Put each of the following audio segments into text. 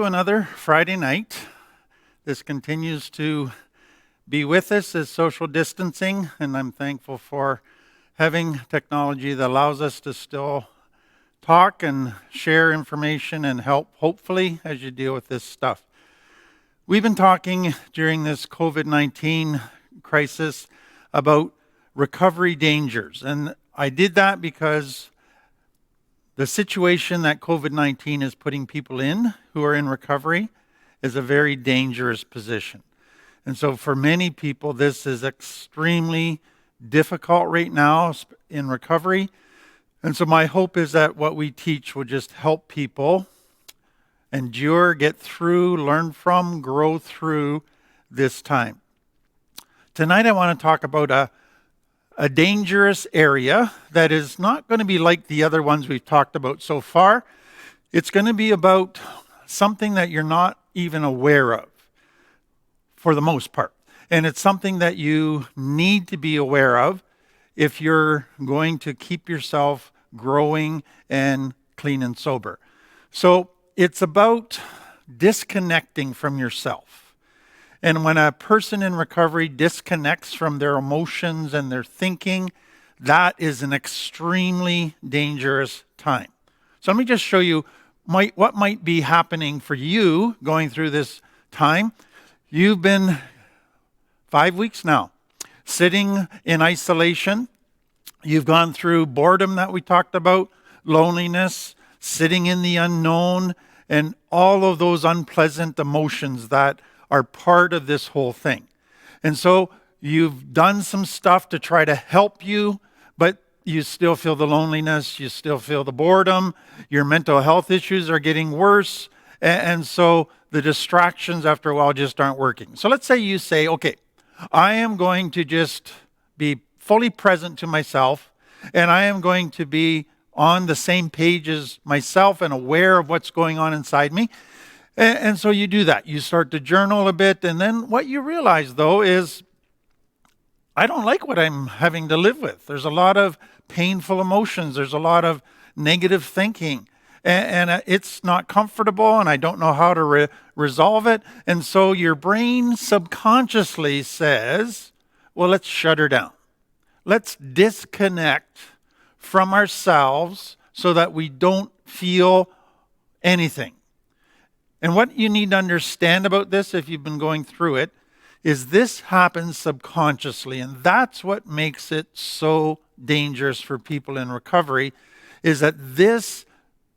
Another Friday night. This continues to be with us as social distancing, and I'm thankful for having technology that allows us to still talk and share information and help, hopefully, as you deal with this stuff. We've been talking during this COVID-19 crisis about recovery dangers, and I did that because the situation that COVID-19 is putting people in who are in recovery is a very dangerous position. And so for many people, this is extremely difficult right now in recovery. And so my hope is that what we teach will just help people endure, get through, learn from, grow through this time. Tonight I want to talk about a dangerous area that is not going to be like the other ones we've talked about so far. It's going to be about something that you're not even aware of for the most part. And it's something that you need to be aware of if you're going to keep yourself growing and clean and sober. So it's about disconnecting from yourself. And when a person in recovery disconnects from their emotions and their thinking, that is an extremely dangerous time. So let me just show you what might be happening for you going through this time. You've been 5 weeks now sitting in isolation. You've gone through boredom that we talked about, loneliness, sitting in the unknown, and all of those unpleasant emotions that are part of this whole thing. And so you've done some stuff to try to help you, but you still feel the loneliness, you still feel the boredom, your mental health issues are getting worse, and so the distractions after a while just aren't working. So let's say you say, okay, I am going to just be fully present to myself, and I am going to be on the same page as myself and aware of what's going on inside me. And so you do that. You start to journal a bit, and then what you realize, though, is I don't like what I'm having to live with. There's a lot of painful emotions. There's a lot of negative thinking, and it's not comfortable, and I don't know how to resolve it. And so your brain subconsciously says, well, let's shut her down. Let's disconnect from ourselves so that we don't feel anything. And what you need to understand about this, if you've been going through it, is this happens subconsciously. And that's what makes it so dangerous for people in recovery, is that this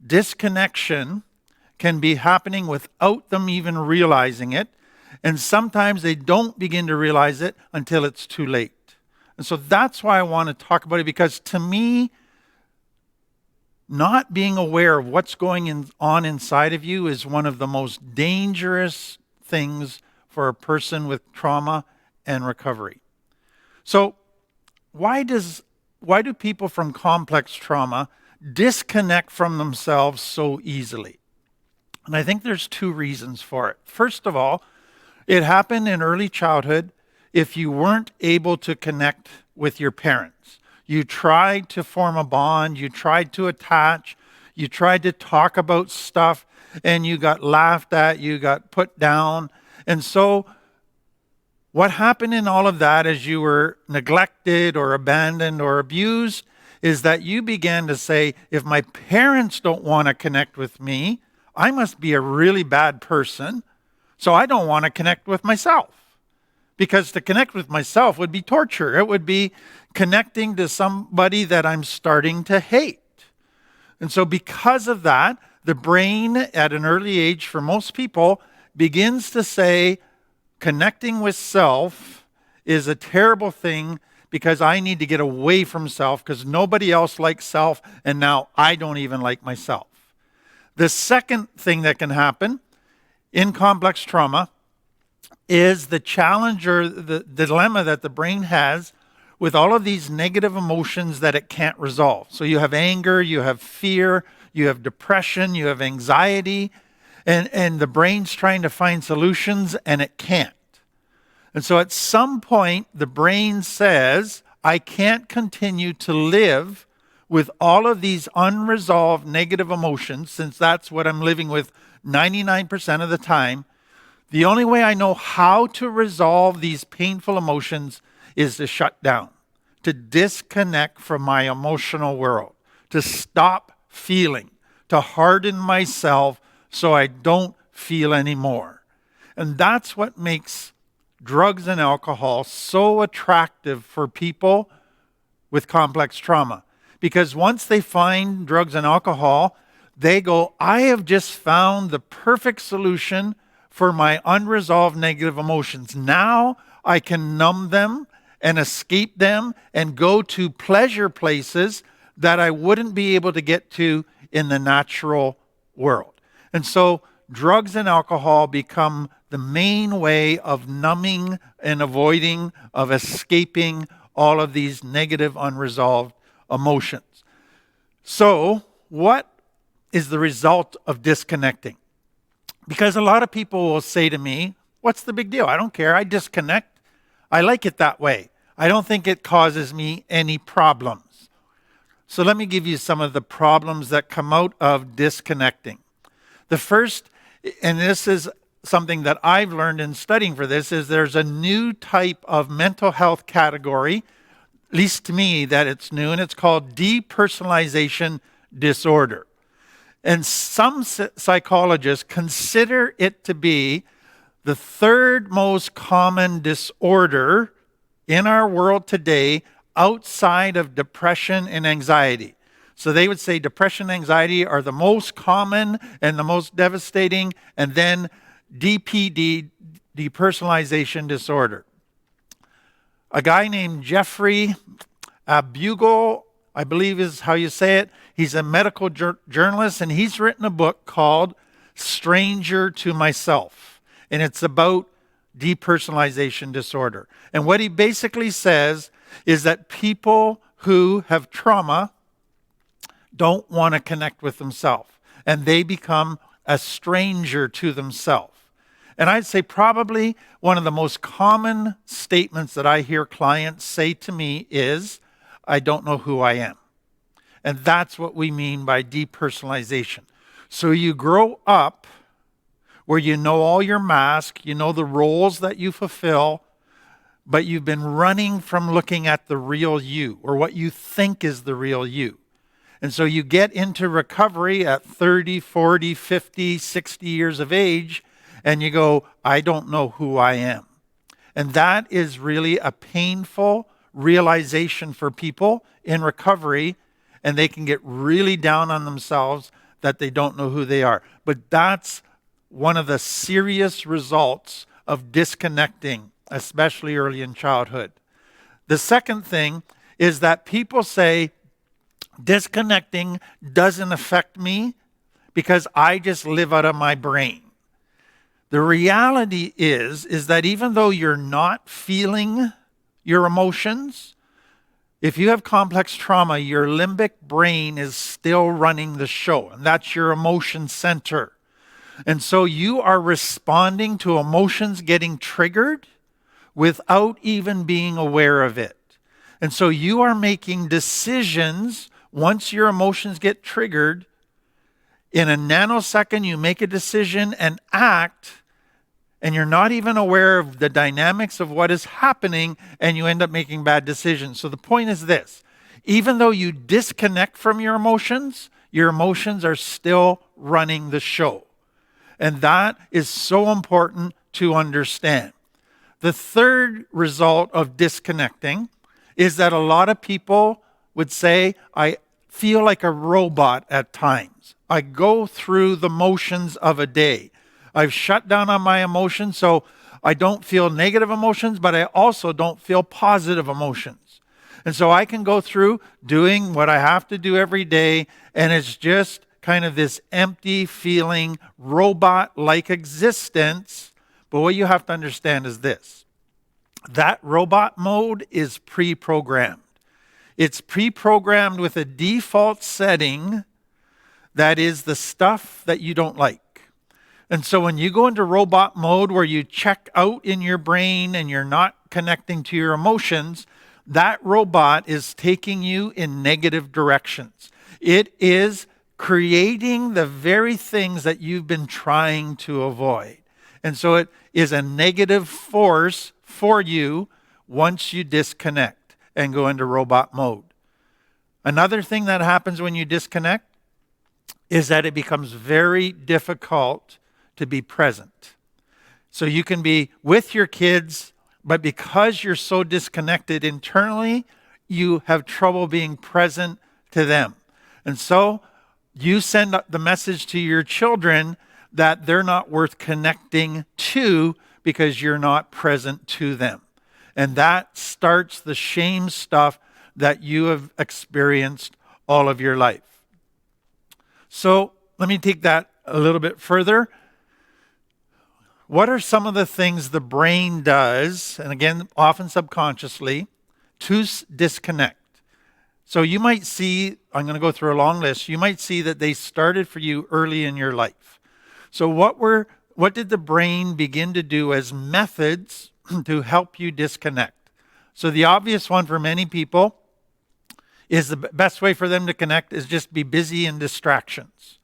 disconnection can be happening without them even realizing it. And sometimes they don't begin to realize it until it's too late. And so that's why I want to talk about it, because to me, not being aware of what's going on inside of you is one of the most dangerous things for a person with trauma and recovery. So why do people from complex trauma disconnect from themselves so easily? And I think there's two reasons for it. First of all, it happened in early childhood if you weren't able to connect with your parents. You tried to form a bond, you tried to attach, you tried to talk about stuff, and you got laughed at, you got put down. And so what happened in all of that as you were neglected or abandoned or abused is that you began to say, if my parents don't want to connect with me, I must be a really bad person, so I don't want to connect with myself. Because to connect with myself would be torture. It would be connecting to somebody that I'm starting to hate. And so because of that, the brain at an early age for most people begins to say, connecting with self is a terrible thing because I need to get away from self because nobody else likes self, and now I don't even like myself. The second thing that can happen in complex trauma is the challenge or the dilemma that the brain has with all of these negative emotions that it can't resolve. So you have anger, you have fear, you have depression, you have anxiety, and the brain's trying to find solutions and it can't. And so at some point, the brain says, I can't continue to live with all of these unresolved negative emotions, since that's what I'm living with 99% of the time, the only way I know how to resolve these painful emotions is to shut down, to disconnect from my emotional world, to stop feeling, to harden myself so I don't feel anymore. And that's what makes drugs and alcohol so attractive for people with complex trauma. Because once they find drugs and alcohol, they go, I have just found the perfect solution for my unresolved negative emotions. Now I can numb them and escape them and go to pleasure places that I wouldn't be able to get to in the natural world. And so drugs and alcohol become the main way of numbing and avoiding, of escaping all of these negative unresolved emotions. So what is the result of disconnecting? Because a lot of people will say to me, what's the big deal? I don't care. I disconnect. I like it that way. I don't think it causes me any problems. So let me give you some of the problems that come out of disconnecting. The first, and this is something that I've learned in studying for this, is there's a new type of mental health category, at least to me, that it's new, and it's called Depersonalization Disorder. And some psychologists consider it to be the third most common disorder in our world today outside of depression and anxiety. So they would say depression and anxiety are the most common and the most devastating, and then DPD, depersonalization disorder. A guy named Jeffrey Abugal, I believe is how you say it. He's a medical journalist, and he's written a book called Stranger to Myself. And it's about depersonalization disorder. And what he basically says is that people who have trauma don't want to connect with themselves, and they become a stranger to themselves. And I'd say probably one of the most common statements that I hear clients say to me is, I don't know who I am. And that's what we mean by depersonalization. So you grow up where you know all your masks, you know the roles that you fulfill, but you've been running from looking at the real you, or what you think is the real you. And so you get into recovery at 30, 40, 50, 60 years of age, and you go, I don't know who I am. And that is really a painful realization for people in recovery, and they can get really down on themselves that they don't know who they are. But that's one of the serious results of disconnecting, especially early in childhood. The second thing is that people say, disconnecting doesn't affect me because I just live out of my brain. The reality is that even though you're not feeling your emotions, if you have complex trauma, your limbic brain is still running the show, and that's your emotion center. And so you are responding to emotions getting triggered without even being aware of it. And so you are making decisions once your emotions get triggered. In a nanosecond, you make a decision and act, and you're not even aware of the dynamics of what is happening, and you end up making bad decisions. So the point is this: even though you disconnect from your emotions are still running the show. And that is so important to understand. The third result of disconnecting is that a lot of people would say, I feel like a robot at times. I go through the motions of a day. I've shut down on my emotions, so I don't feel negative emotions, but I also don't feel positive emotions. And so I can go through doing what I have to do every day, and it's just kind of this empty feeling, robot-like existence. But what you have to understand is this: that robot mode is pre-programmed. It's pre-programmed with a default setting that is the stuff that you don't like. And so when you go into robot mode where you check out in your brain and you're not connecting to your emotions, that robot is taking you in negative directions. It is creating the very things that you've been trying to avoid. And so it is a negative force for you once you disconnect and go into robot mode. Another thing that happens when you disconnect is that it becomes very difficult to be present. So you can be with your kids, but because you're so disconnected internally, you have trouble being present to them. And so you send the message to your children that they're not worth connecting to because you're not present to them. And that starts the shame stuff that you have experienced all of your life. So let me take that a little bit further. What are some of the things the brain does, and again, often subconsciously, to disconnect? So you might see, I'm going to go through a long list, you might see that they started for you early in your life. So what did the brain begin to do as methods to help you disconnect? So the obvious one for many people is the best way for them to connect is just be busy in distractions.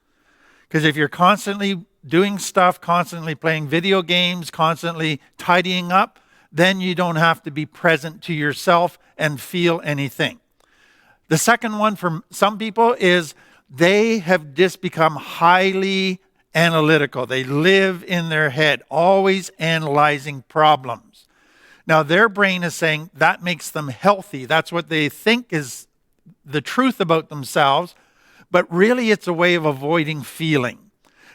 Because if you're constantly doing stuff, constantly playing video games, constantly tidying up, then you don't have to be present to yourself and feel anything. The second one for some people is they have just become highly analytical. They live in their head, always analyzing problems. Now, their brain is saying that makes them healthy. That's what they think is the truth about themselves, but really it's a way of avoiding feeling.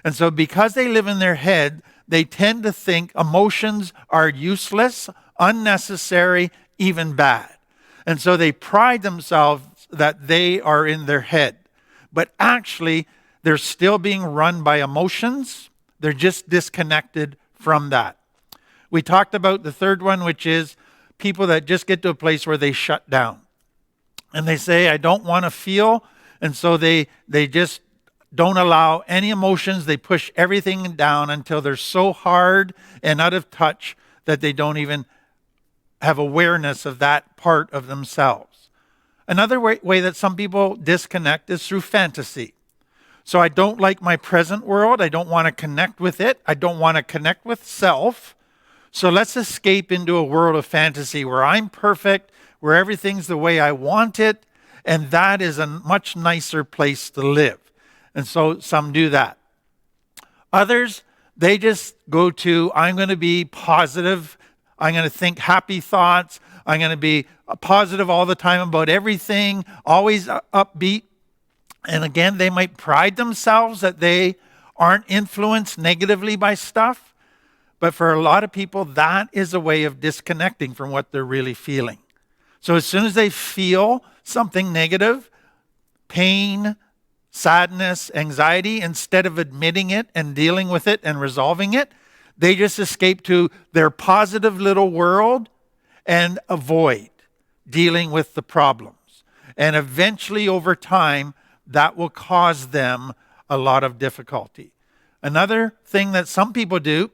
And so because they live in their head, they tend to think emotions are useless, unnecessary, even bad. And so they pride themselves that they are in their head. But actually, they're still being run by emotions. They're just disconnected from that. We talked about the third one, which is people that just get to a place where they shut down. And they say, I don't want to feel. And so they just don't allow any emotions. They push everything down until they're so hard and out of touch that they don't even have awareness of that part of themselves. Another way that some people disconnect is through fantasy. So I don't like my present world. I don't want to connect with it. I don't want to connect with self. So let's escape into a world of fantasy where I'm perfect, where everything's the way I want it, and that is a much nicer place to live. And so some do that. Others, they just go to, I'm going to be positive. I'm going to think happy thoughts. I'm going to be positive all the time about everything, always upbeat. And again, they might pride themselves that they aren't influenced negatively by stuff. But for a lot of people, that is a way of disconnecting from what they're really feeling. So as soon as they feel something negative, pain, sadness, anxiety, instead of admitting it and dealing with it and resolving it, they just escape to their positive little world and avoid dealing with the problems. And eventually, over time, that will cause them a lot of difficulty. Another thing that some people do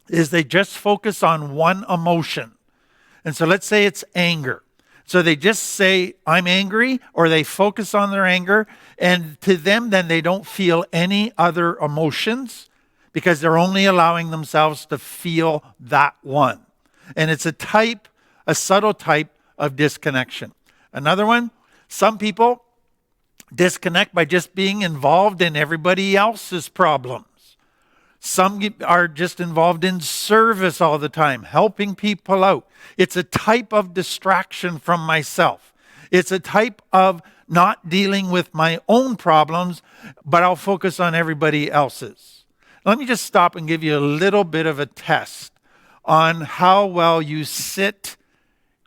is they just focus on one emotion. And so let's say it's anger. So they just say, I'm angry, or they focus on their anger. And to them, then they don't feel any other emotions because they're only allowing themselves to feel that one. And it's a subtle type of disconnection. Another one, some people disconnect by just being involved in everybody else's problems. Some are just involved in service all the time, helping people out. It's a type of distraction from myself. It's a type of not dealing with my own problems, but I'll focus on everybody else's. Let me just stop and give you a little bit of a test on how well you sit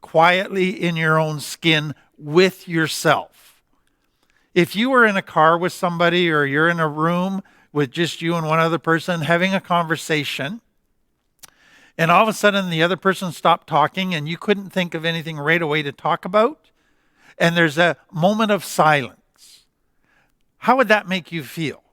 quietly in your own skin with yourself. If you were in a car with somebody, or you're in a room with just you and one other person having a conversation, and all of a sudden the other person stopped talking and you couldn't think of anything right away to talk about, and there's a moment of silence, how would that make you feel?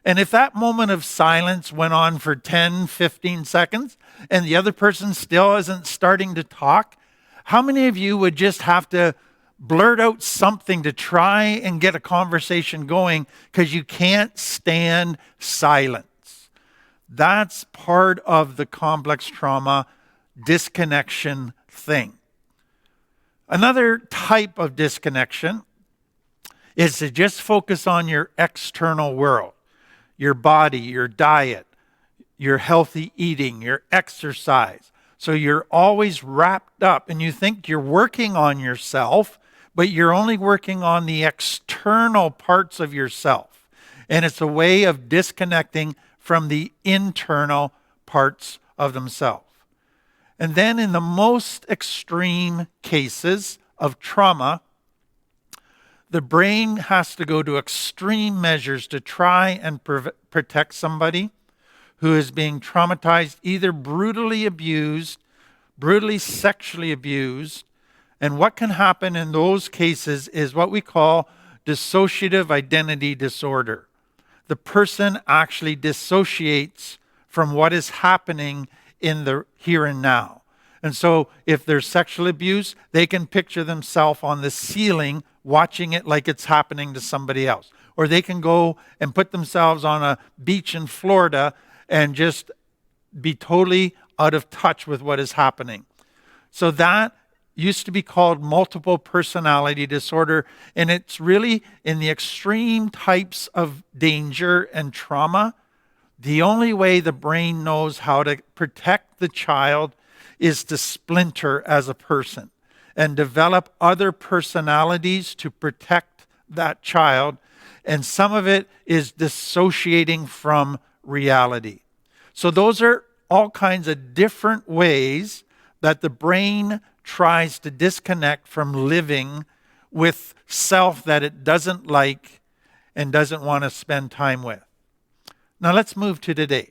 And if that moment of silence went on for 10, 15 seconds and the other person still isn't starting to talk, how many of you would just have to blurt out something to try and get a conversation going because you can't stand silence. That's part of the complex trauma disconnection thing. Another type of disconnection is to just focus on your external world, your body, your diet, your healthy eating, your exercise. So you're always wrapped up and you think you're working on yourself, but you're only working on the external parts of yourself. And it's a way of disconnecting from the internal parts of themselves. And then in the most extreme cases of trauma, the brain has to go to extreme measures to try and protect somebody who is being traumatized, either brutally abused, brutally sexually abused. And what can happen in those cases is what we call dissociative identity disorder. The person actually dissociates from what is happening in the here and now. And so if there's sexual abuse, they can picture themselves on the ceiling watching it like it's happening to somebody else. Or they can go and put themselves on a beach in Florida and just be totally out of touch with what is happening. So that used to be called multiple personality disorder, and it's really in the extreme types of danger and trauma. The only way the brain knows how to protect the child is to splinter as a person and develop other personalities to protect that child. And some of it is dissociating from reality. So those are all kinds of different ways that the brain tries to disconnect from living with self that it doesn't like and doesn't want to spend time with. Now let's move to today.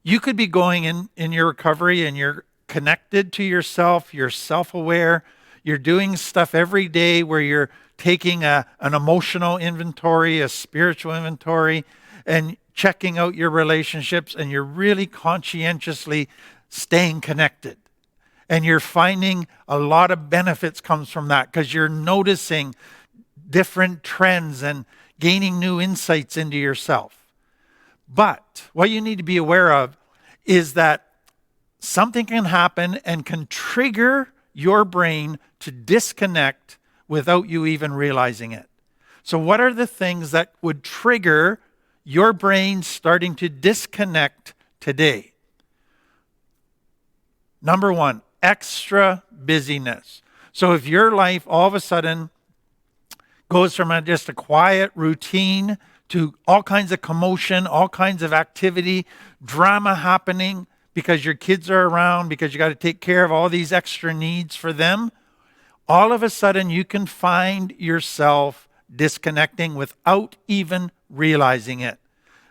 You could be going in your recovery and you're connected to yourself, you're self-aware, you're doing stuff every day where you're taking an emotional inventory, a spiritual inventory, and checking out your relationships, and you're really conscientiously staying connected. And you're finding a lot of benefits comes from that because you're noticing different trends and gaining new insights into yourself. But what you need to be aware of is that something can happen and can trigger your brain to disconnect without you even realizing it. So what are the things that would trigger your brain starting to disconnect today? Number one, extra busyness. So if your life all of a sudden goes from just a quiet routine to all kinds of commotion, all kinds of activity, drama happening because your kids are around, because you got to take care of all these extra needs for them, all of a sudden you can find yourself disconnecting without even realizing it.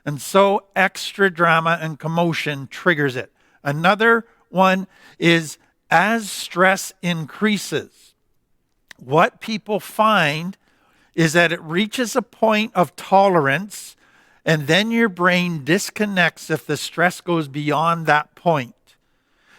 And so extra drama and commotion triggers it. Another one is as stress increases, what people find is that it reaches a point of tolerance, and then your brain disconnects if the stress goes beyond that point.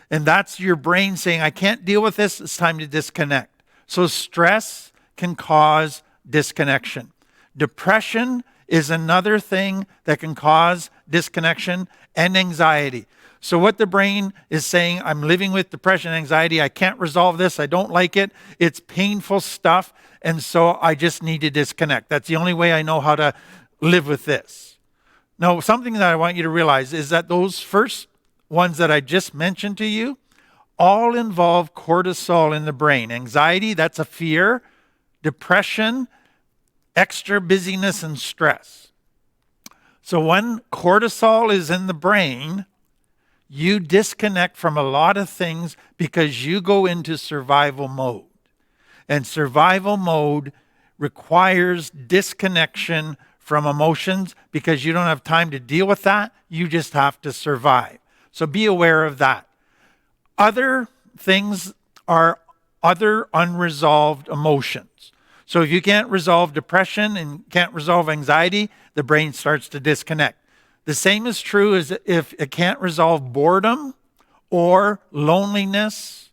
And that's your brain saying, I can't deal with this, it's time to disconnect. So stress can cause disconnection. Depression is another thing that can cause disconnection, and anxiety. So what the brain is saying, I'm living with depression and anxiety, I can't resolve this, I don't like it, it's painful stuff, and so I just need to disconnect. That's the only way I know how to live with this. Now, something that I want you to realize is that those first ones that I just mentioned to you all involve cortisol in the brain. Anxiety, that's a fear. Depression, extra busyness and stress. So when cortisol is in the brain, you disconnect from a lot of things because you go into survival mode. And survival mode requires disconnection from emotions because you don't have time to deal with that. You just have to survive. So be aware of that. Other things are other unresolved emotions. So if you can't resolve depression and can't resolve anxiety, the brain starts to disconnect. The same is true as if it can't resolve boredom or loneliness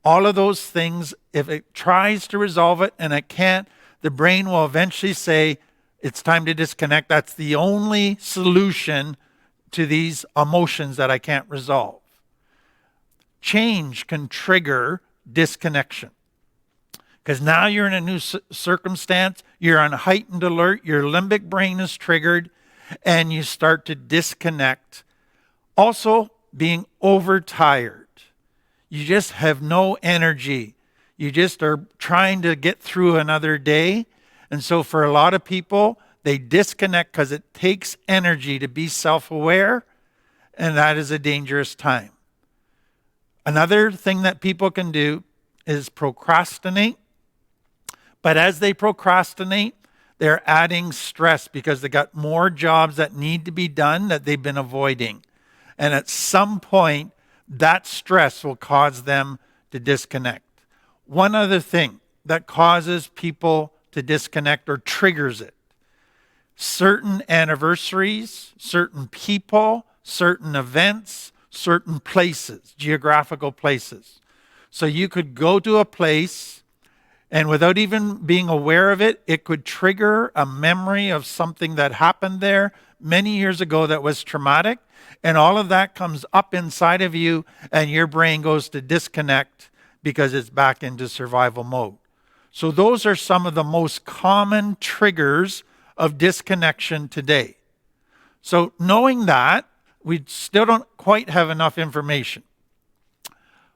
All of those things, if it tries to resolve it and it can't, the brain will eventually say, it's time to disconnect. That's the only solution to these emotions that I can't resolve. Change can trigger disconnection. Because now you're in a new circumstance, you're on heightened alert, your limbic brain is triggered, and you start to disconnect. Also, being overtired. You just have no energy. You just are trying to get through another day. And so for a lot of people, they disconnect because it takes energy to be self-aware, and that is a dangerous time. Another thing that people can do is procrastinate. But as they procrastinate, they're adding stress because they got more jobs that need to be done that they've been avoiding. And at some point, that stress will cause them to disconnect. One other thing that causes people to disconnect or triggers it: certain anniversaries, certain people, certain events, certain places, geographical places. So you could go to a place, and without even being aware of it, it could trigger a memory of something that happened there many years ago that was traumatic. And all of that comes up inside of you, and your brain goes to disconnect because it's back into survival mode. So those are some of the most common triggers of disconnection today. So knowing that, we still don't quite have enough information.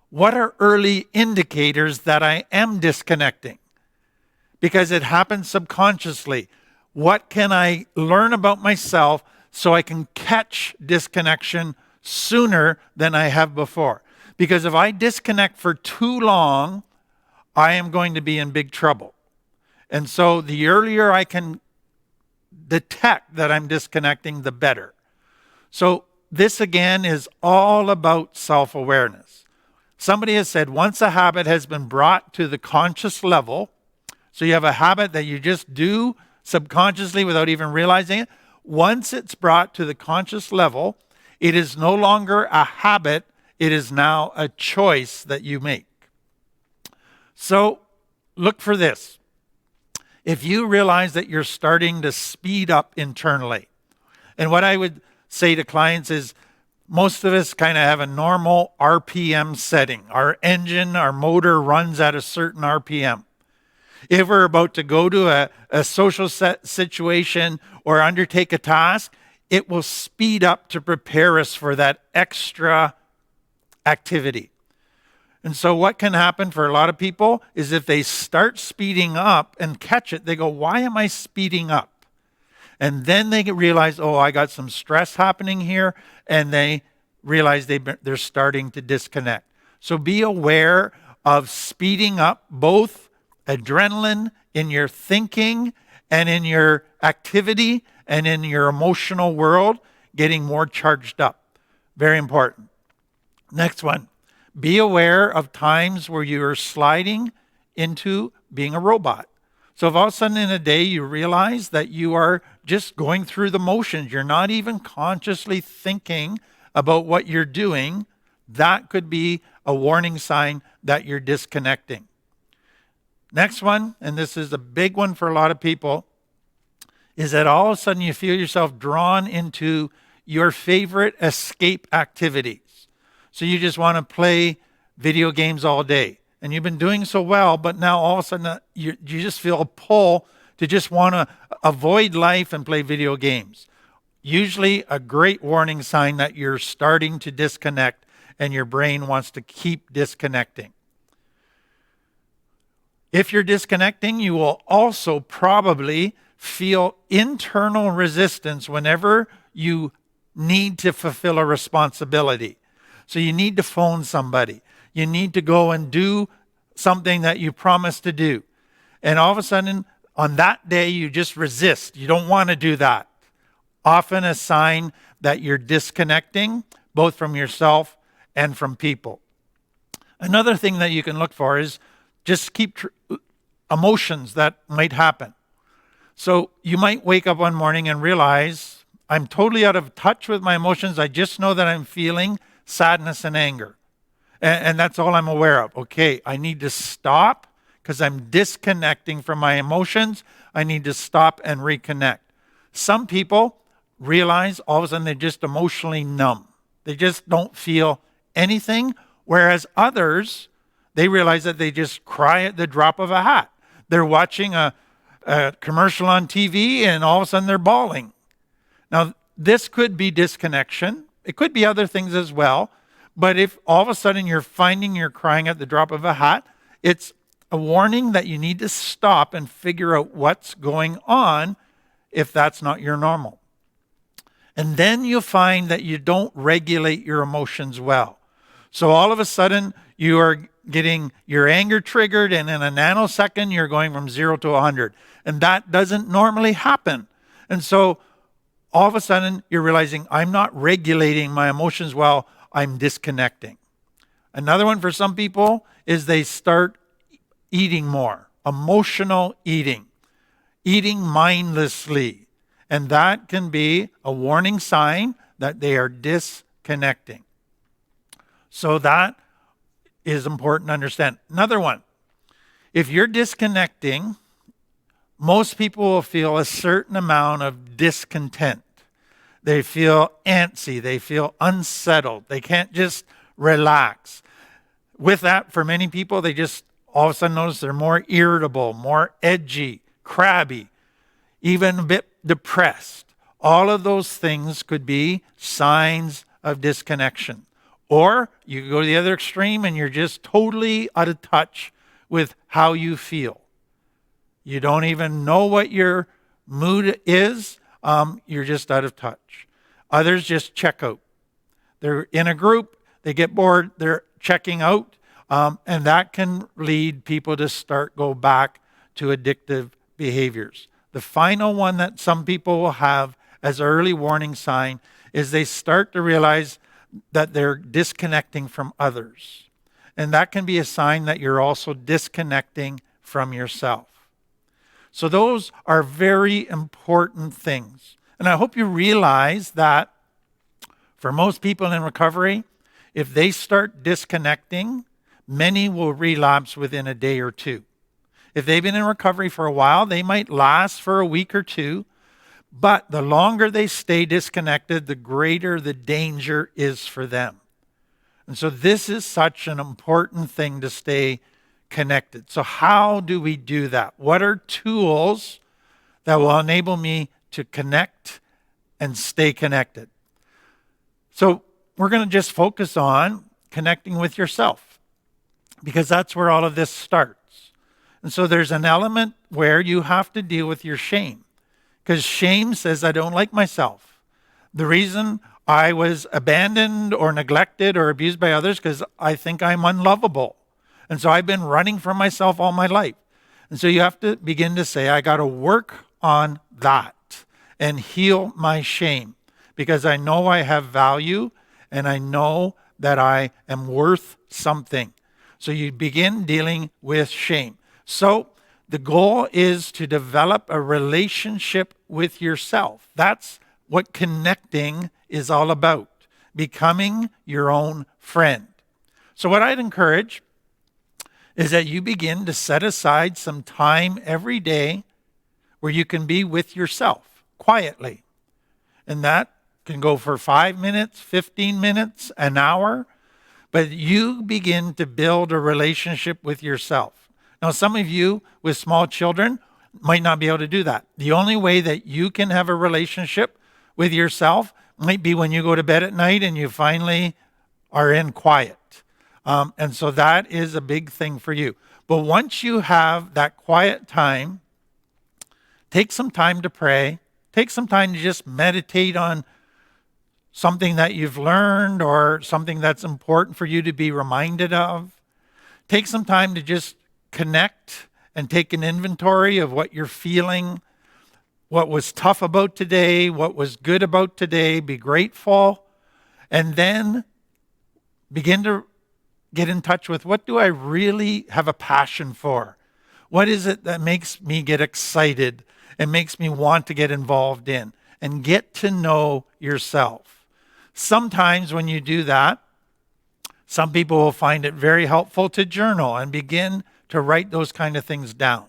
What are early indicators that I am disconnecting? Because it happens subconsciously. What can I learn about myself so I can catch disconnection sooner than I have before? Because if I disconnect for too long, I am going to be in big trouble. And so the earlier I can detect that I'm disconnecting, the better. So this again is all about self-awareness. Somebody has said once a habit has been brought to the conscious level, so you have a habit that you just do subconsciously without even realizing it. Once it's brought to the conscious level, it is no longer a habit, it is now a choice that you make. So look for this. If you realize that you're starting to speed up internally, and what I would say to clients is, most of us kind of have a normal RPM setting. Our engine, our motor runs at a certain RPM. If we're about to go to a social situation or undertake a task, it will speed up to prepare us for that extra activity. And so what can happen for a lot of people is if they start speeding up and catch it, they go, why am I speeding up? And then they realize, oh, I got some stress happening here, and they realize they're starting to disconnect. So be aware of speeding up both adrenaline in your thinking and in your activity and in your emotional world, getting more charged up. Very important. Next one. Be aware of times where you are sliding into being a robot. So if all of a sudden in a day you realize that you are just going through the motions, you're not even consciously thinking about what you're doing, that could be a warning sign that you're disconnecting. Next one, and this is a big one for a lot of people, is that all of a sudden you feel yourself drawn into your favorite escape activities. So you just want to play video games all day. And you've been doing so well, but now all of a sudden you just feel a pull to just want to avoid life and play video games. Usually a great warning sign that you're starting to disconnect and your brain wants to keep disconnecting. If you're disconnecting, you will also probably feel internal resistance whenever you need to fulfill a responsibility. So you need to phone somebody. You need to go and do something that you promised to do. And all of a sudden, on that day, you just resist. You don't want to do that. Often a sign that you're disconnecting, both from yourself and from people. Another thing that you can look for is just keep emotions that might happen. So you might wake up one morning and realize, I'm totally out of touch with my emotions. I just know that I'm feeling sadness and anger. And that's all I'm aware of. Okay, I need to stop because I'm disconnecting from my emotions. I need to stop and reconnect. Some people realize all of a sudden they're just emotionally numb. They just don't feel anything, whereas others, they realize that they just cry at the drop of a hat. They're watching a commercial on TV and all of a sudden they're bawling. Now, this could be disconnection. It could be other things as well. But if all of a sudden you're finding you're crying at the drop of a hat, it's a warning that you need to stop and figure out what's going on if that's not your normal. And then you'll find that you don't regulate your emotions well. So all of a sudden you are getting your anger triggered, and in a nanosecond you're going from 0 to 100. And that doesn't normally happen. And so all of a sudden you're realizing I'm not regulating my emotions well, I'm disconnecting. Another one for some people is they start eating more, emotional eating mindlessly. And that can be a warning sign that they are disconnecting. So that is important to understand. Another one, if you're disconnecting, most people will feel a certain amount of discontent. They feel antsy. They feel unsettled. They can't just relax. With that, for many people, they just all of a sudden notice they're more irritable, more edgy, crabby, even a bit depressed. All of those things could be signs of disconnection. Or you could go to the other extreme and you're just totally out of touch with how you feel. You don't even know what your mood is. You're just out of touch. Others just check out. They're in a group, they get bored, they're checking out, and that can lead people to go back to addictive behaviors. The final one that some people will have as an early warning sign is they start to realize that they're disconnecting from others. And that can be a sign that you're also disconnecting from yourself. So those are very important things. And I hope you realize that for most people in recovery, if they start disconnecting, many will relapse within a day or two. If they've been in recovery for a while, they might last for a week or two, but the longer they stay disconnected, the greater the danger is for them. And so this is such an important thing to stay connected. So how do we do that? What are tools that will enable me to connect and stay connected? So we're going to just focus on connecting with yourself, because that's where all of this starts. And so there's an element where you have to deal with your shame, because shame says I don't like myself. The reason I was abandoned or neglected or abused by others because I think I'm unlovable. And so I've been running from myself all my life. And so you have to begin to say, I got to work on that and heal my shame, because I know I have value and I know that I am worth something. So you begin dealing with shame. So the goal is to develop a relationship with yourself. That's what connecting is all about, becoming your own friend. So what I'd encourage is that you begin to set aside some time every day where you can be with yourself quietly. And that can go for 5 minutes, 15 minutes, an hour, but you begin to build a relationship with yourself. Now, some of you with small children might not be able to do that. The only way that you can have a relationship with yourself might be when you go to bed at night and you finally are in quiet. And so that is a big thing for you. But once you have that quiet time, take some time to pray. Take some time to just meditate on something that you've learned or something that's important for you to be reminded of. Take some time to just connect and take an inventory of what you're feeling, what was tough about today, what was good about today. Be grateful. And then begin to get in touch with, what do I really have a passion for? What is it that makes me get excited and makes me want to get involved in? And get to know yourself. Sometimes when you do that, Some people will find it very helpful to journal and begin to write those kind of things down.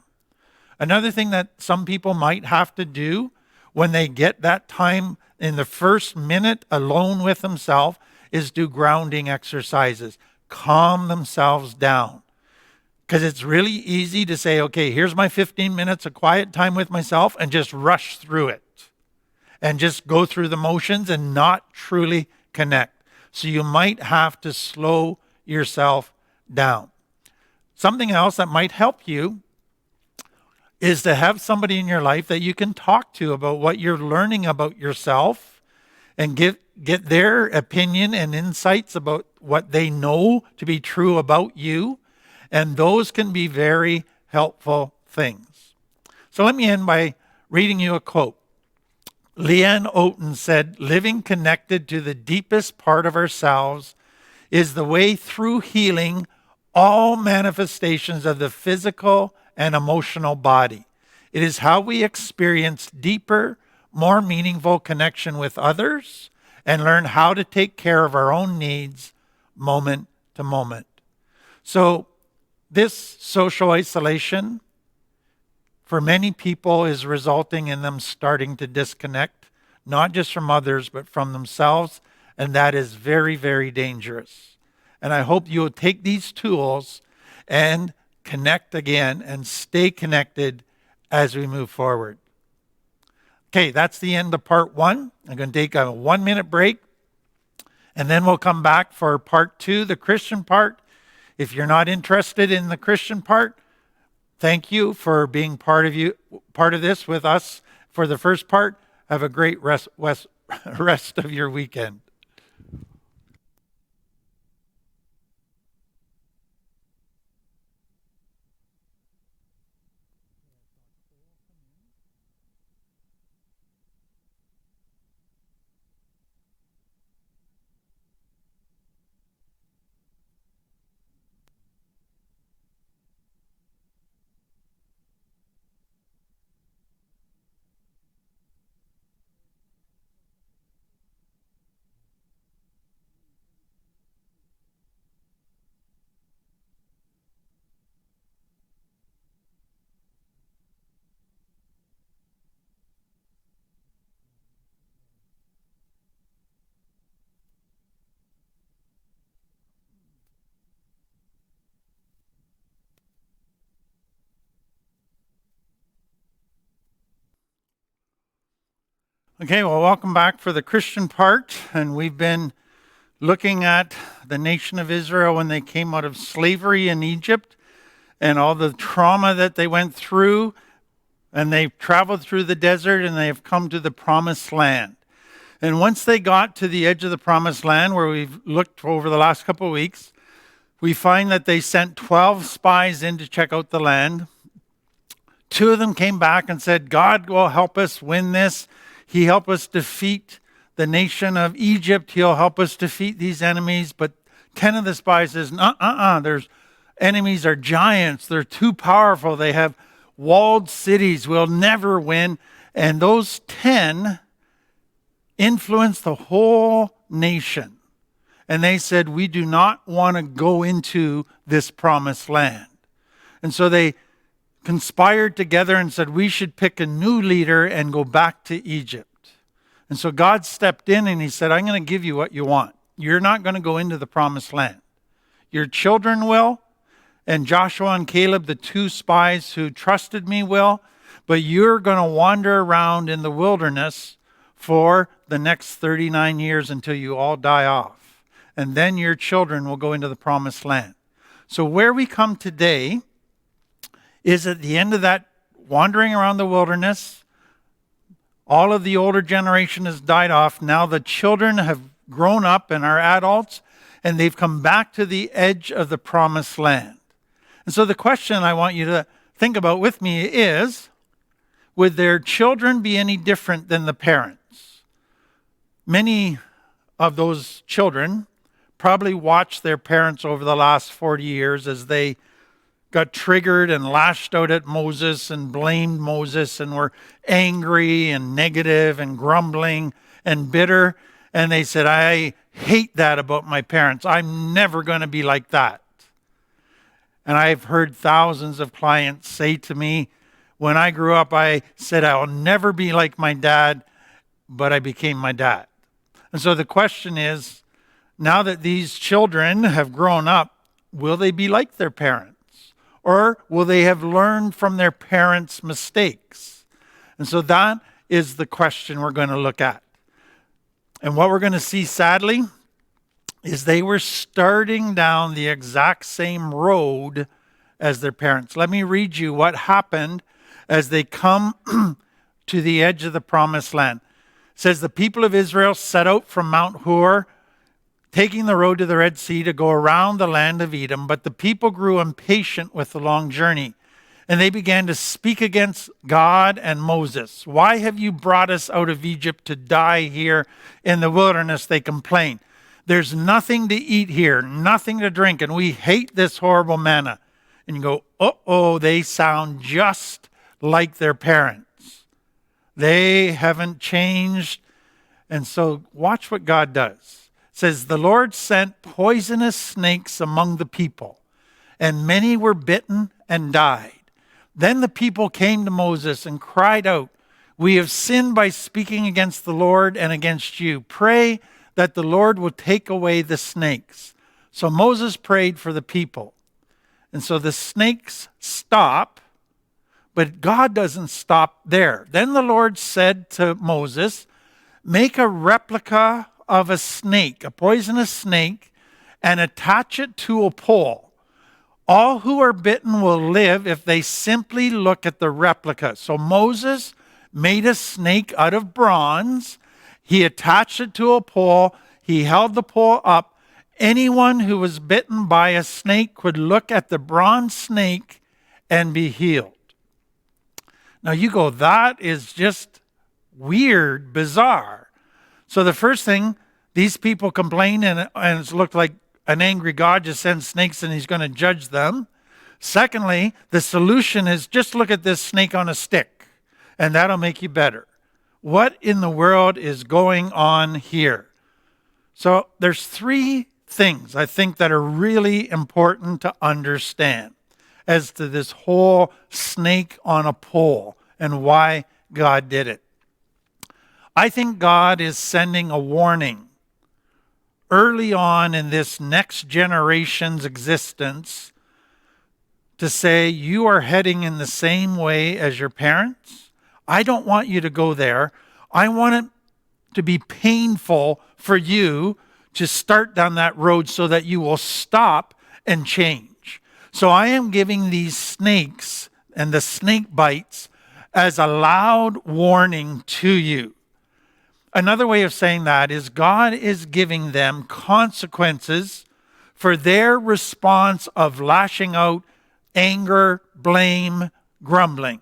Another thing that some people might have to do when they get that time in the first minute alone with themselves is do grounding exercises. Calm themselves down. Because it's really easy to say, okay, here's my 15 minutes of quiet time with myself and just rush through it. And just go through the motions and not truly connect. So you might have to slow yourself down. Something else that might help you is to have somebody in your life that you can talk to about what you're learning about yourself and get their opinion and insights about what they know to be true about you. And those can be very helpful things. So let me end by reading you a quote. Leanne Oden said, "Living connected to the deepest part of ourselves is the way through healing all manifestations of the physical and emotional body. It is how we experience deeper, more meaningful connection with others and learn how to take care of our own needs moment to moment." So this social isolation for many people is resulting in them starting to disconnect, not just from others, but from themselves. And that is very, very dangerous. And I hope you will take these tools and connect again and stay connected as we move forward. Okay, that's the end of part 1. I'm going to take a 1-minute break. And then we'll come back for part 2, the Christian part. If you're not interested in the Christian part, thank you for being part of this with us for the first part. Have a great rest of your weekend. Okay, well, welcome back for the Christian part. And we've been looking at the nation of Israel when they came out of slavery in Egypt and all the trauma that they went through. And they've traveled through the desert and they have come to the promised land. And once they got to the edge of the promised land, where we've looked over the last couple of weeks, we find that they sent 12 spies in to check out the land. 2 of them came back and said, God will help us win this. He helped us defeat the nation of Egypt. He'll help us defeat these enemies. But 10 of the spies says, there's enemies are giants. They're too powerful. They have walled cities. We'll never win. And those 10 influenced the whole nation. And they said, we do not want to go into this promised land. And so they conspired together and said, we should pick a new leader and go back to Egypt. And so God stepped in and he said, I'm going to give you what you want. You're not going to go into the promised land. Your children will, and Joshua and Caleb, the 2 spies who trusted me, will, but you're going to wander around in the wilderness for the next 39 years until you all die off. And then your children will go into the promised land. So where we come today is at the end of that wandering around the wilderness. All of the older generation has died off. Now the children have grown up and are adults, and they've come back to the edge of the promised land. And so the question I want you to think about with me is, would their children be any different than the parents? Many of those children probably watched their parents over the last 40 years as they got triggered and lashed out at Moses and blamed Moses and were angry and negative and grumbling and bitter. and they said, I hate that about my parents. I'm never going to be like that. And I've heard thousands of clients say to me, when I grew up, I said, I'll never be like my dad, but I became my dad. And so the question is, now that these children have grown up, will they be like their parents? Or will they have learned from their parents' mistakes? And so that is the question we're going to look at. And what we're going to see, sadly, is they were starting down the exact same road as their parents. Let me read you what happened as they come to the edge of the promised land. It says, the people of Israel set out from Mount Hor, taking the road to the Red Sea to go around the land of Edom. But the people grew impatient with the long journey, and they began to speak against God and Moses. Why have you brought us out of Egypt to die here in the wilderness? They complained. There's nothing to eat here, nothing to drink, and we hate this horrible manna. And you go, uh-oh, they sound just like their parents. They haven't changed. And so watch what God does. It says, the Lord sent poisonous snakes among the people, and many were bitten and died. Then the people came to Moses and cried out, we have sinned by speaking against the Lord and against you. Pray that the Lord will take away the snakes. So Moses prayed for the people. And so the snakes stop, but God doesn't stop there. Then the Lord said to Moses, make a replica of a snake, a poisonous snake, and attach it to a pole. All who are bitten will live if they simply look at the replica. So Moses made a snake out of bronze. He attached it to a pole. He held the pole up. Anyone who was bitten by a snake could look at the bronze snake and be healed. Now you go, that is just weird, bizarre. So the first thing, these people complain, and it looked like an angry God just sends snakes and he's going to judge them. Secondly, the solution is just look at this snake on a stick and that'll make you better. What in the world is going on here? So there's three things I think that are really important to understand as to this whole snake on a pole and why God did it. I think God is sending a warning early on in this next generation's existence to say, you are heading in the same way as your parents. I don't want you to go there. I want it to be painful for you to start down that road so that you will stop and change. So I am giving these snakes and the snake bites as a loud warning to you. Another way of saying that is God is giving them consequences for their response of lashing out, anger, blame, grumbling.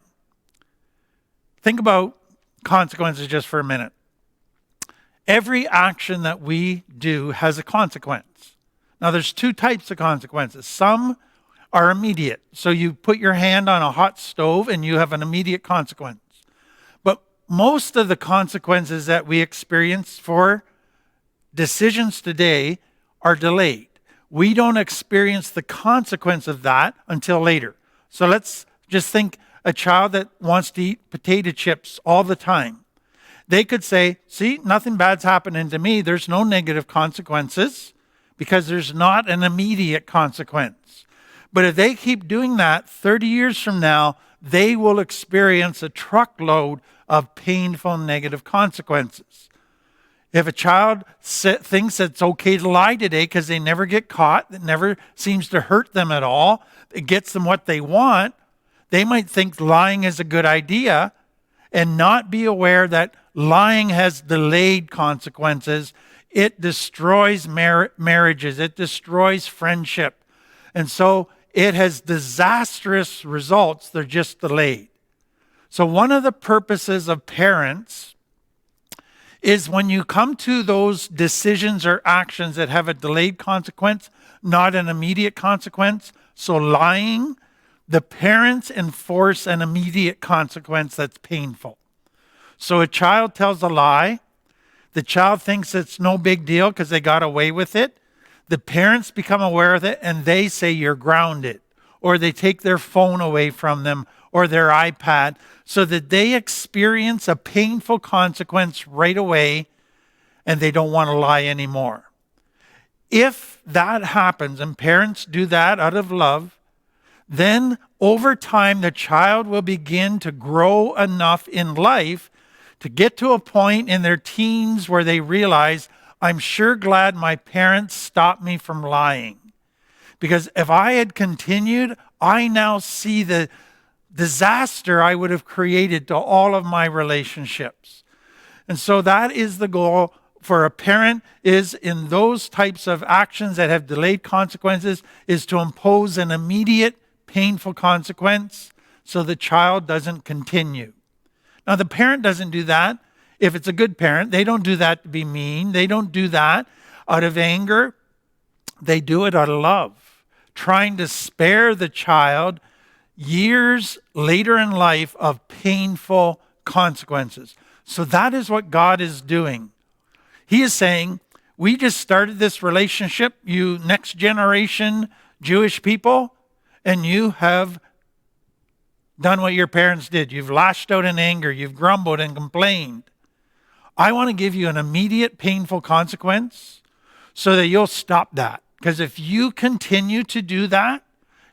Think about consequences just for a minute. Every action that we do has a consequence. Now, there's two types of consequences. Some are immediate. So you put your hand on a hot stove and you have an immediate consequence. But most of the consequences that we experience for decisions today are delayed. We don't experience the consequence of that until later. So let's just think a child that wants to eat potato chips all the time. They could say, see, nothing bad's happening to me. There's no negative consequences because there's not an immediate consequence. But if they keep doing that, 30 years from now, they will experience a truckload of painful negative consequences. If a child thinks it's okay to lie today because they never get caught, it never seems to hurt them at all, it gets them what they want, they might think lying is a good idea and not be aware that lying has delayed consequences. It destroys marriages. It destroys friendship. And so it has disastrous results. They're just delayed. So one of the purposes of parents is when you come to those decisions or actions that have a delayed consequence, not an immediate consequence. So lying, the parents enforce an immediate consequence that's painful. So a child tells a lie, The child thinks it's no big deal because they got away with it. The parents become aware of it and they say you're grounded, or they take their phone away from them or their iPad so that they experience a painful consequence right away and they don't want to lie anymore. If that happens and parents do that out of love, then over time the child will begin to grow enough in life to get to a point in their teens where they realize, I'm sure glad my parents stopped me from lying. Because if I had continued, I now see the disaster I would have created to all of my relationships. And so that is the goal for a parent, is in those types of actions that have delayed consequences, is to impose an immediate painful consequence so the child doesn't continue. Now, the parent doesn't do that. If it's a good parent, they don't do that to be mean. They don't do that out of anger. They do it out of love, trying to spare the child years later in life of painful consequences. So that is what God is doing. He is saying, we just started this relationship, you next generation Jewish people, and you have done what your parents did. You've lashed out in anger. You've grumbled and complained. I want to give you an immediate painful consequence so that you'll stop that. Because if you continue to do that,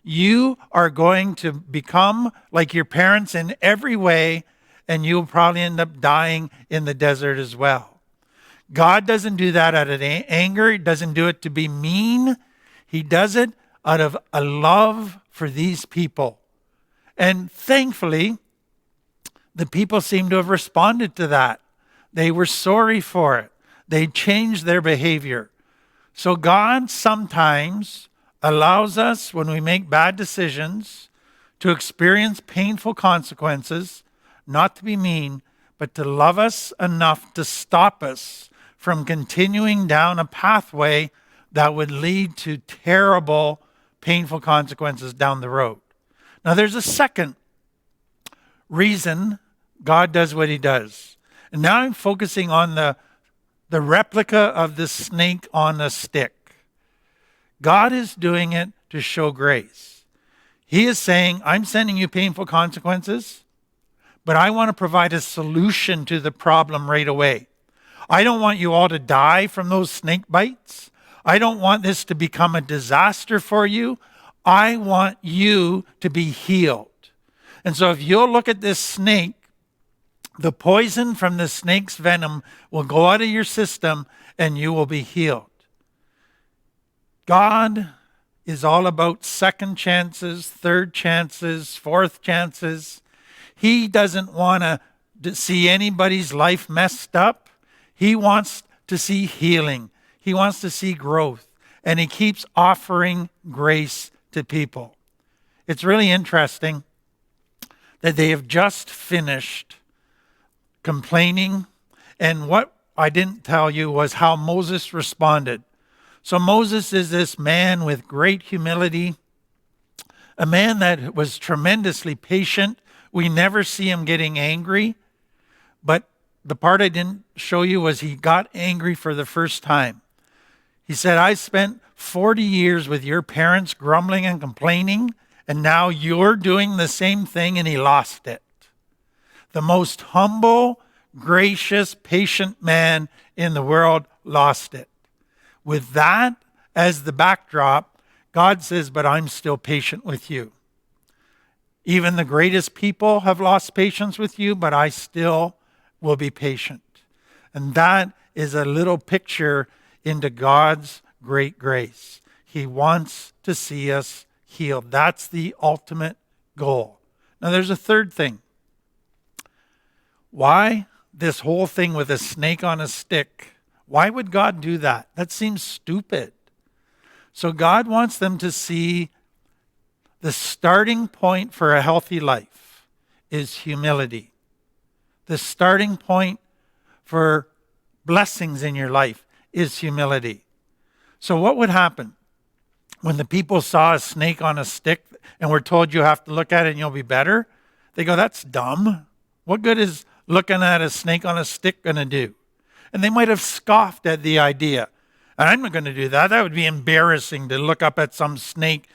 you are going to become like your parents in every way, and you'll probably end up dying in the desert as well. God doesn't do that out of anger. He doesn't do it to be mean. He does it out of a love for these people. And thankfully, the people seem to have responded to that. They were sorry for it. They changed their behavior. So God sometimes allows us, when we make bad decisions, to experience painful consequences, not to be mean, but to love us enough to stop us from continuing down a pathway that would lead to terrible, painful consequences down the road. Now, there's a second reason God does what he does. And now I'm focusing on the replica of the snake on a stick. God is doing it to show grace. He is saying, I'm sending you painful consequences, but I want to provide a solution to the problem right away. I don't want you all to die from those snake bites. I don't want this to become a disaster for you. I want you to be healed. And so if you'll look at this snake, the poison from the snake's venom will go out of your system and you will be healed. God is all about second chances, third chances, fourth chances. He doesn't want to see anybody's life messed up. He wants to see healing. He wants to see growth. And he keeps offering grace to people. It's really interesting that they have just finished complaining. And what I didn't tell you was how Moses responded. So Moses is this man with great humility, a man that was tremendously patient. We never see him getting angry. But the part I didn't show you was he got angry for the first time. He said, I spent 40 years with your parents grumbling and complaining, and now you're doing the same thing, and he lost it. The most humble, gracious, patient man in the world lost it. With that as the backdrop, God says, but I'm still patient with you. Even the greatest people have lost patience with you, but I still will be patient. And that is a little picture into God's great grace. He wants to see us healed. That's the ultimate goal. Now there's a third thing. Why this whole thing with a snake on a stick? Why would God do that? That seems stupid. So God wants them to see the starting point for a healthy life is humility. The starting point for blessings in your life is humility. So what would happen when the people saw a snake on a stick and were told you have to look at it and you'll be better? They go, that's dumb. What good is looking at a snake on a stick going to do? And they might have scoffed at the idea. I'm not going to do that. That would be embarrassing to look up at some snake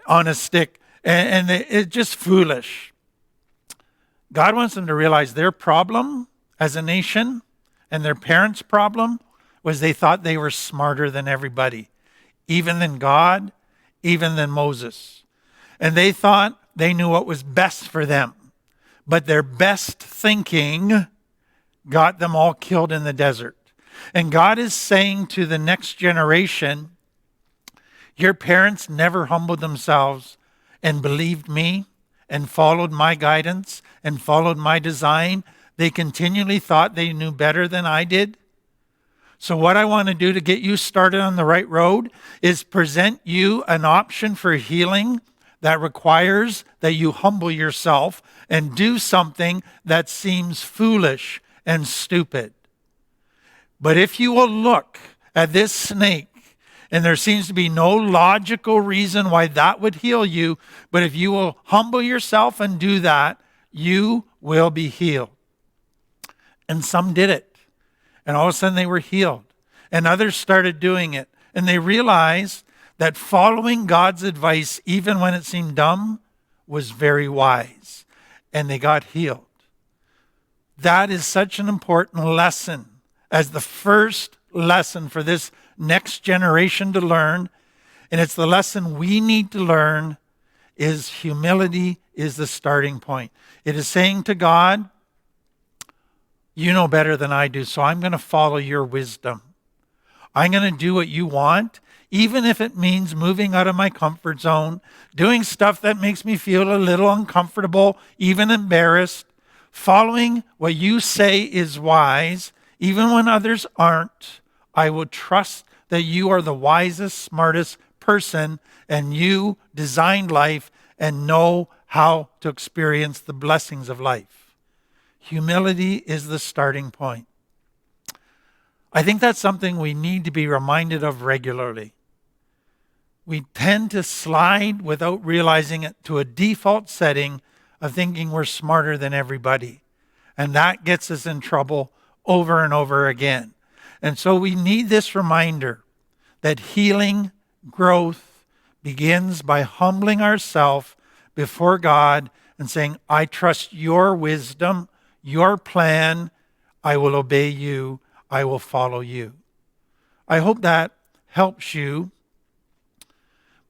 on a stick. And it's just foolish. God wants them to realize their problem as a nation and their parents' problem was they thought they were smarter than everybody, even than God, even than Moses. And they thought they knew what was best for them. But their best thinking got them all killed in the desert. And God is saying to the next generation, your parents never humbled themselves and believed me and followed my guidance and followed my design. They continually thought they knew better than I did. So what I want to do to get you started on the right road is present you an option for healing that requires that you humble yourself and do something that seems foolish and stupid. But if you will look at this snake, and there seems to be no logical reason why that would heal you, but if you will humble yourself and do that, you will be healed. And some did it. And all of a sudden they were healed. And others started doing it. And they realized that following God's advice, even when it seemed dumb, was very wise. And they got healed. That is such an important lesson as the first lesson for this next generation to learn. And it's the lesson we need to learn is humility is the starting point. It is saying to God, you know better than I do, so I'm going to follow your wisdom. I'm going to do what you want, even if it means moving out of my comfort zone, doing stuff that makes me feel a little uncomfortable, even embarrassed, following what you say is wise, even when others aren't. I will trust that you are the wisest, smartest person, and you designed life and know how to experience the blessings of life. Humility is the starting point. I think that's something we need to be reminded of regularly. We tend to slide without realizing it to a default setting of thinking we're smarter than everybody. And that gets us in trouble over and over again. And so we need this reminder that healing, growth begins by humbling ourselves before God and saying, I trust your wisdom, your plan. I will obey you. I will follow you. I hope that helps you.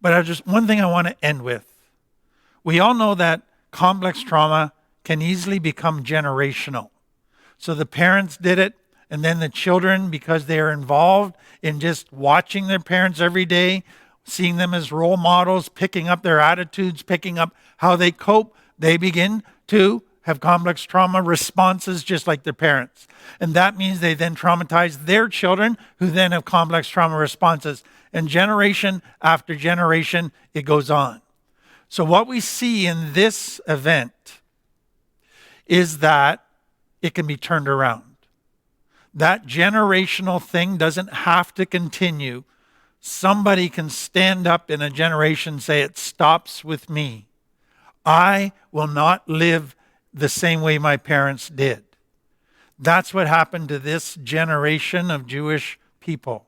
But one thing I want to end with. We all know that complex trauma can easily become generational. So the parents did it, and then the children, because they are involved in just watching their parents every day, seeing them as role models, picking up their attitudes, picking up how they cope, they begin to have complex trauma responses just like their parents. And that means they then traumatize their children, who then have complex trauma responses. And generation after generation, it goes on. So what we see in this event is that it can be turned around. That generational thing doesn't have to continue. Somebody can stand up in a generation and say, it stops with me. I will not live the same way my parents did. That's what happened to this generation of Jewish people.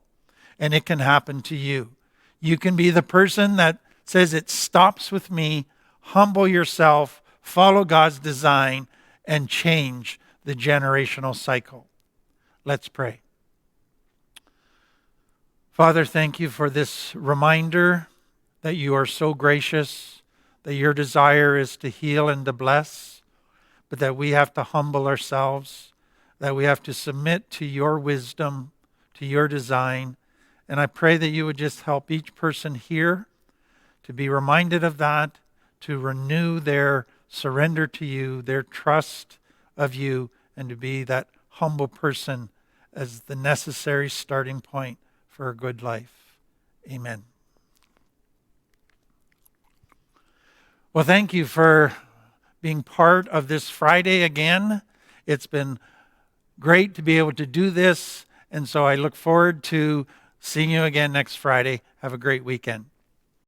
And it can happen to you. You can be the person that says it stops with me, humble yourself, follow God's design, and change the generational cycle. Let's pray. Father, thank you for this reminder that you are so gracious, that your desire is to heal and to bless, but that we have to humble ourselves, that we have to submit to your wisdom, to your design. And I pray that you would just help each person here to be reminded of that, to renew their surrender to you, their trust of you, and to be that humble person as the necessary starting point for a good life. Amen. Well, thank you for being part of this Friday again. It's been great to be able to do this, and so I look forward to seeing you again next Friday. Have a great weekend.